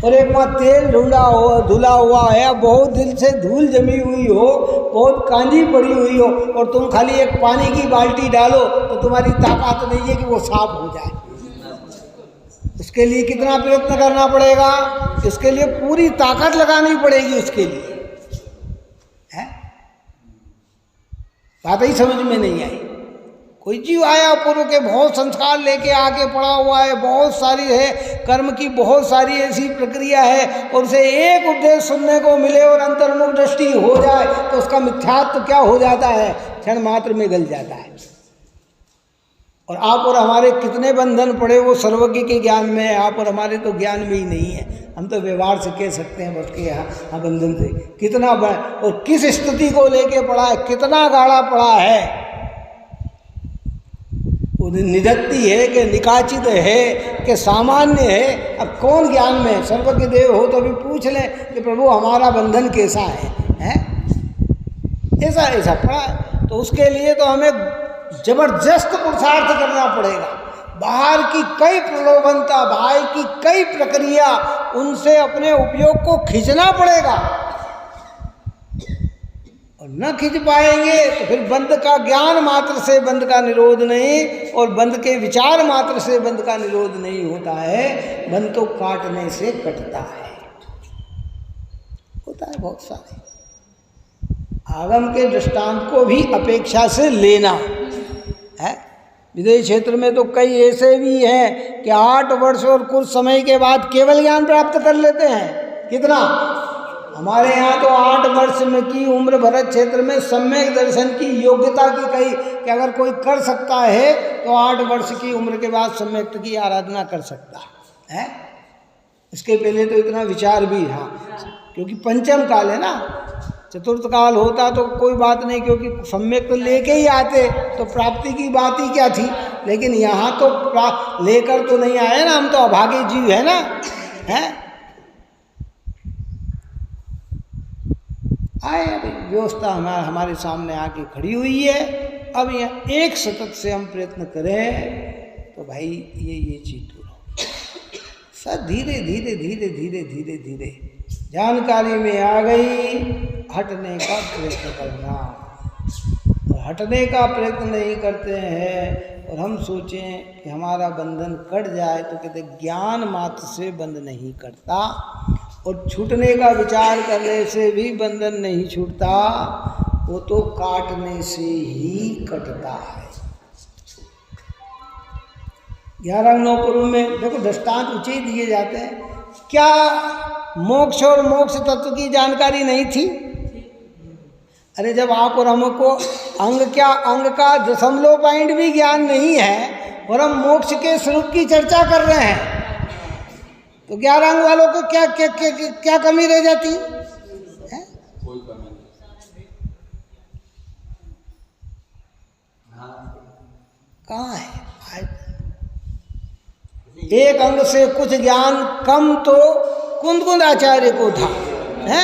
और एक माँ तेल धुला हुआ है, बहुत दिन से धूल जमी हुई हो, बहुत कांजी पड़ी हुई हो, और तुम खाली एक पानी की बाल्टी डालो तो तुम्हारी ताकत नहीं है कि वो साफ हो जाए। उसके लिए कितना प्रयत्न करना पड़ेगा, इसके लिए पूरी ताकत लगानी पड़ेगी उसके लिए, है? बात ही समझ में नहीं आई। कोई जीव आया पूर्व के बहुत संस्कार लेके आके पड़ा हुआ है, बहुत सारी है कर्म की, बहुत सारी ऐसी प्रक्रिया है, और उसे एक उपदेश सुनने को मिले और अंतर्मुख दृष्टि हो जाए तो उसका मिथ्यात्व क्या हो जाता है, क्षण मात्र में गल जाता है। और आप और हमारे कितने बंधन पड़े वो सर्वज्ञ के ज्ञान में है, आप और हमारे तो ज्ञान में ही नहीं है। हम तो व्यवहार से कह सकते हैं बस के यहाँ बंधन से कितना और किस स्थिति को लेके पड़ा है, कितना गाढ़ा पड़ा है, वो निधत्ती है कि निकाचित है कि सामान्य है। अब कौन ज्ञान में सर्वज्ञ देव हो तो भी पूछ लें कि प्रभु हमारा बंधन कैसा है? ऐसा ऐसा पड़ा है। तो उसके लिए तो हमें जबरदस्त पुरुषार्थ करना पड़ेगा। बाहर की कई प्रलोभनता, बाहर की कई प्रक्रिया, उनसे अपने उपयोग को खींचना पड़ेगा, और न खींच पाएंगे तो फिर बंध का ज्ञान मात्र से बंध का निरोध नहीं, और बंध के विचार मात्र से बंध का निरोध नहीं होता है। बंध तो काटने से कटता है, होता है बहुत सारे। आगम के दृष्टांत को भी अपेक्षा से लेना है। विदेश क्षेत्र में तो कई ऐसे भी हैं कि 8 वर्ष और कुछ समय के बाद केवल ज्ञान प्राप्त कर लेते हैं। कितना? हमारे यहाँ तो 8 वर्ष में की उम्र भरत क्षेत्र में सम्यक दर्शन की योग्यता की कही कि अगर कोई कर सकता है तो 8 वर्ष की उम्र के बाद सम्यक की आराधना कर सकता है। इसके पहले तो इतना विचार भी, हाँ, क्योंकि पंचम काल है ना, चतुर्थ काल होता तो कोई बात नहीं, क्योंकि सम्यक तो लेके ही आते तो प्राप्ति की बात ही क्या थी। लेकिन यहाँ तो लेकर तो नहीं आए ना, हम तो अभागे जीव है ना, हैं? आए अभी व्यवस्था हमारे सामने आके खड़ी हुई है। अब यहाँ एक सतत से हम प्रयत्न करें तो भाई ये चीज दूर हो। सब धीरे धीरे धीरे धीरे धीरे धीरे जानकारी में आ गई, हटने का प्रयत्न करना। और हटने का प्रयत्न नहीं करते हैं और हम सोचें कि हमारा बंधन कट जाए, तो कहते ज्ञान मात्र से बंध नहीं करता, और छूटने का विचार करने से भी बंधन नहीं छूटता, वो तो काटने से ही कटता है। 11 9 पूर्व में देखो दृष्टांत ऊंचे दिए जाते हैं। क्या मोक्ष और मोक्ष तत्व की जानकारी नहीं थी? अरे जब आप और हमको अंग का 0.5 भी ज्ञान नहीं है और हम मोक्ष के स्वरूप की चर्चा कर रहे हैं, तो 11 अंग वालों को क्या कमी रह जाती है? कोई कमी नहीं। कहाँ है? एक अंग से कुछ ज्ञान कम तो कुंद आचार्य को था, है?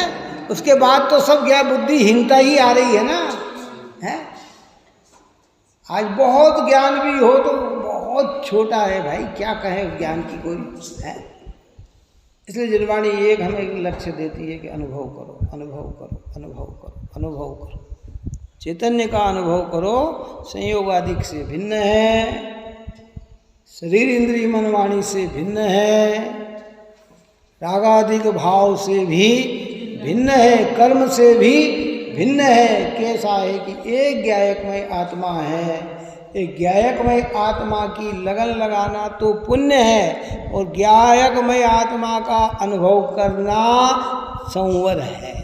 उसके बाद तो सब ज्ञान बुद्धिहीनता ही आ रही है ना, है? आज बहुत ज्ञान भी हो तो बहुत छोटा है भाई, क्या कहें ज्ञान की कोई, है? इसलिए जिनवाणी एक हमें लक्ष्य देती है कि अनुभव करो, अनुभव करो, अनुभव करो, अनुभव करो। चैतन्य का अनुभव करो, संयोगादिक से भिन्न है, शरीर इंद्रिय मन वाणी से भिन्न है, रागादिक भाव से भी भिन्न है, कर्म से भी भिन्न है। कैसा है कि एक ज्ञायकमय आत्मा है। एक ज्ञायकमय आत्मा की लगन लगाना तो पुण्य है, और ज्ञायकमय आत्मा का अनुभव करना संवर है।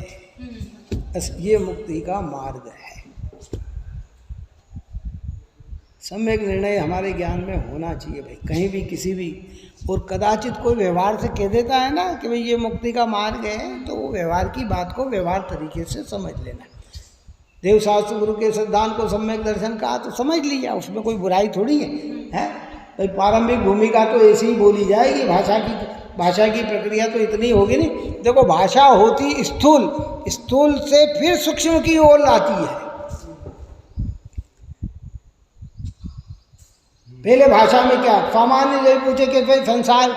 बस ये मुक्ति का मार्ग है। सम्यक निर्णय हमारे ज्ञान में होना चाहिए भाई, कहीं भी किसी भी। और कदाचित कोई व्यवहार से कह देता है ना कि भाई ये मुक्ति का मार्ग है, तो वो व्यवहार की बात को व्यवहार तरीके से समझ लेना। देव शास्त्र गुरु के सिद्धांत को सम्यक दर्शन का तो समझ लिया, उसमें कोई बुराई थोड़ी है, हैं? भाई प्रारंभिक भूमिका तो ऐसी ही बोली जाएगी, भाषा की प्रक्रिया तो इतनी होगी नहीं। देखो भाषा होती स्थूल से फिर सूक्ष्म की ओर आती है। पहले भाषा में क्या सामान्य जो पूछे कि भाई संसार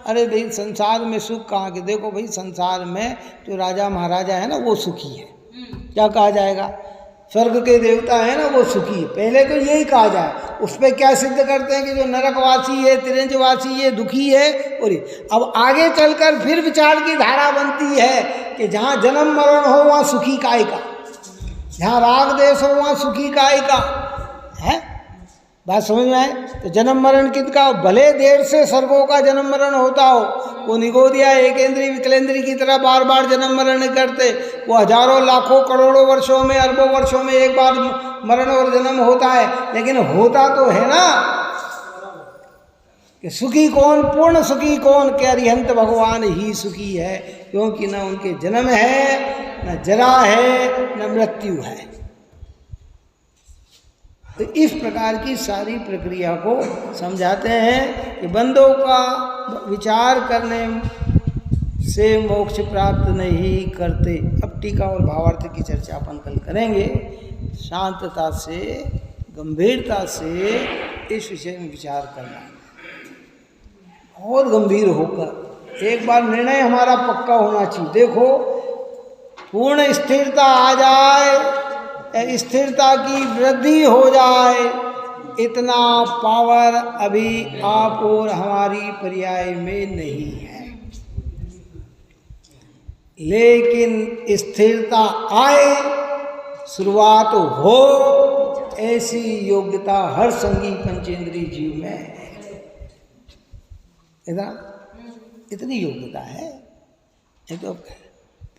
अरे भाई संसार में सुख कहाँ के, देखो भाई संसार में जो राजा महाराजा है ना वो सुखी है, क्या कहा जाएगा, स्वर्ग के देवता है ना वो सुखी है, पहले तो यही कहा जाए। उस पर क्या सिद्ध करते हैं कि जो नरकवासी है, तिरंजवासी है, दुखी है। और अब आगे चलकर फिर विचार की धारा बनती है कि जहाँ जन्म मरण हो वहाँ सुखी काय का, जहाँ राग देश हो वहाँ सुखी काय का है। बात समझ में आए? तो जन्म मरण किसका, भले देर से स्वर्गों का जन्म मरण होता हो, वो निगोदिया एकेंद्री विकलेंद्री की तरह बार बार जन्म मरण नहीं करते, वो हजारों लाखों करोड़ों वर्षों में, अरबों वर्षों में एक बार मरण और जन्म होता है, लेकिन होता तो है ना कि सुखी कौन, पूर्ण सुखी कौन, के अरिहंत भगवान ही सुखी है, क्योंकि न उनके जन्म है, न जरा है, न मृत्यु है। तो इस प्रकार की सारी प्रक्रिया को समझाते हैं कि बंदों का विचार करने से मोक्ष प्राप्त नहीं करते। अब टीका और भावार्थ की चर्चा अपन कल करेंगे। शांतता से, गंभीरता से इस विषय में विचार करना, बहुत गंभीर होकर एक बार निर्णय हमारा पक्का होना चाहिए। देखो पूर्ण स्थिरता आ जाए, स्थिरता की वृद्धि हो जाए, इतना पावर अभी आप और हमारी पर्याय में नहीं है, लेकिन स्थिरता आए, शुरुआत हो, ऐसी योग्यता हर संगी पंचेंद्रीय जीव में है। इतनी योग्यता है। एक तो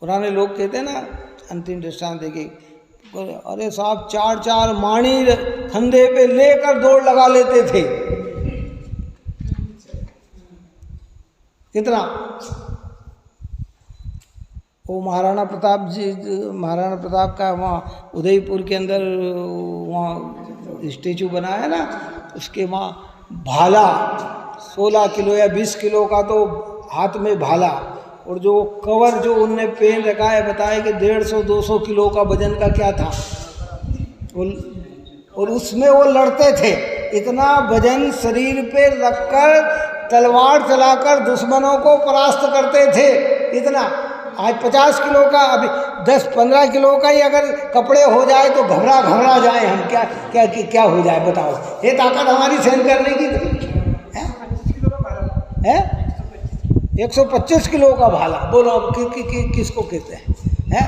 पुराने लोग कहते हैं ना, अंतिम दृष्टांत देके, अरे साहब 4-4 माणी कंधे पे लेकर दौड़ लगा लेते थे। कितना? वो महाराणा प्रताप जी, महाराणा प्रताप का वहाँ उदयपुर के अंदर वहाँ स्टेचू बनाया है ना, उसके वहाँ भाला 16 किलो या 20 किलो का तो हाथ में भाला, और जो कवर जो उनने पहन रखा है, बताया कि 150-200 किलो का वजन का क्या था, और उसमें वो लड़ते थे। इतना वजन शरीर पे रखकर तलवार चलाकर दुश्मनों को परास्त करते थे। इतना आज 50 किलो का, अभी 10-15 किलो का ही अगर कपड़े हो जाए तो घबरा जाए हम, क्या क्या क्या हो जाए बताओ। ये ताकत हमारी सहन करने की है। 125 किलो का भाला, बोलो अब किसको कहते हैं?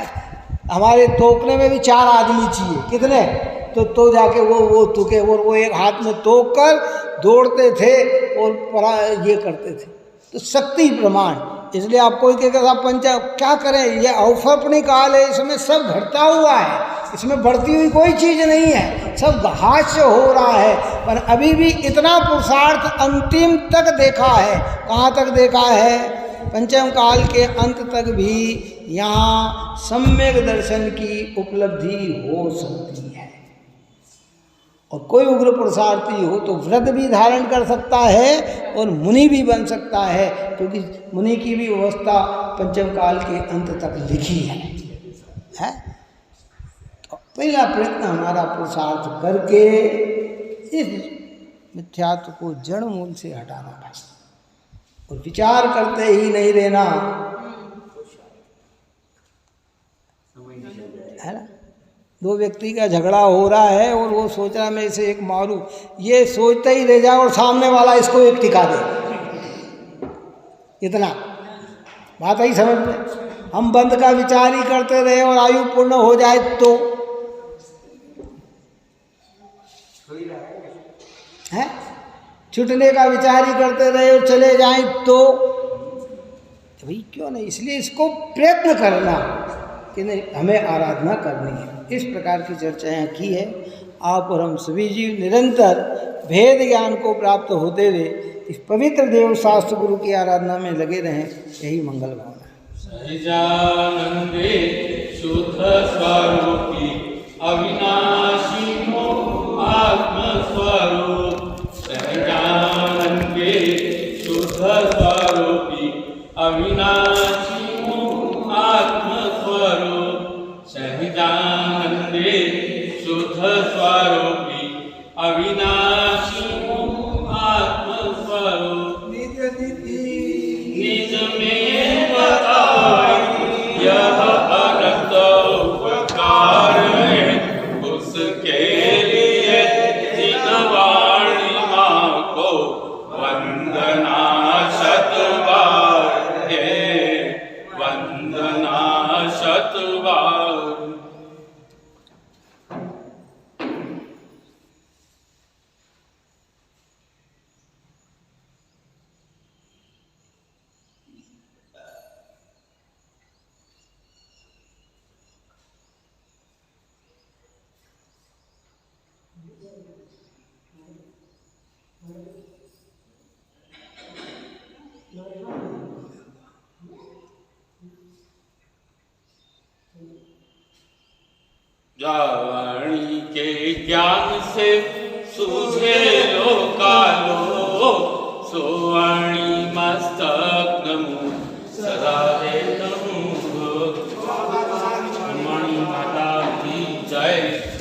हमारे तोपने में भी 4 आदमी चाहिए, कितने? तो जाके वो तुके, और वो एक हाथ में तोप कर दौड़ते थे और ये करते थे। तो शक्ति प्रमाण, इसलिए आपको साहब पंचा क्या करें, ये अवसर्पणी काल है, इसमें सब घटता हुआ है, इसमें बढ़ती हुई कोई चीज़ नहीं है, सब हास्य हो रहा है। पर अभी भी इतना पुरुषार्थ अंतिम तक देखा है। कहाँ तक देखा है? पंचम काल के अंत तक भी यहाँ सम्यक दर्शन की उपलब्धि हो सकती है। और कोई उग्र पुरुषार्थी हो तो व्रत भी धारण कर सकता है और मुनि भी बन सकता है, क्योंकि मुनि की भी व्यवस्था पंचम काल के अंत तक लिखी है? तो पहला प्रयत्न हमारा पुरुषार्थ करके इस मिथ्यात्व को जड़ मूल से हटाना है, और विचार करते ही नहीं रहना, है ना। 2 व्यक्ति का झगड़ा हो रहा है और वो सोच रहा है मैं इसे एक मारूं, ये सोचते ही रह जाए और सामने वाला इसको एक टिका दे। इतना बात ही समझ में। हम बंद का विचार ही करते रहे और आयु पूर्ण हो जाए तो है, छूटने का विचार ही करते रहे और चले जाएं तो भाई क्यों नहीं। इसलिए इसको प्रयत्न करना कि नहीं, हमें आराधना करनी है। इस प्रकार की चर्चाएं की है। आप और हम सभी जीव निरंतर भेद ज्ञान को प्राप्त होते हुए इस पवित्र देव शास्त्र गुरु की आराधना में लगे रहें, यही मंगल भावना है। सहजानंदे शुद्ध स्वरूपी अविनाशी आत्मस्वरूप, सहजानंदे शुद्ध स्वरूपी अविनाशी आत्मस्वरूप, सहजानंदे शुद्ध स्वरूपी अविनाशी आत्मस्वरूप, नित्य निधि नमस्कार है उसके लिए जिनवाणी माँ को वंदना शतबार है, वंदना शतबार। जावाणी के ज्ञान से सूझे लोकालो, सोवाणी मस्तक नमो सदा रे नमो। मणि माता की जय।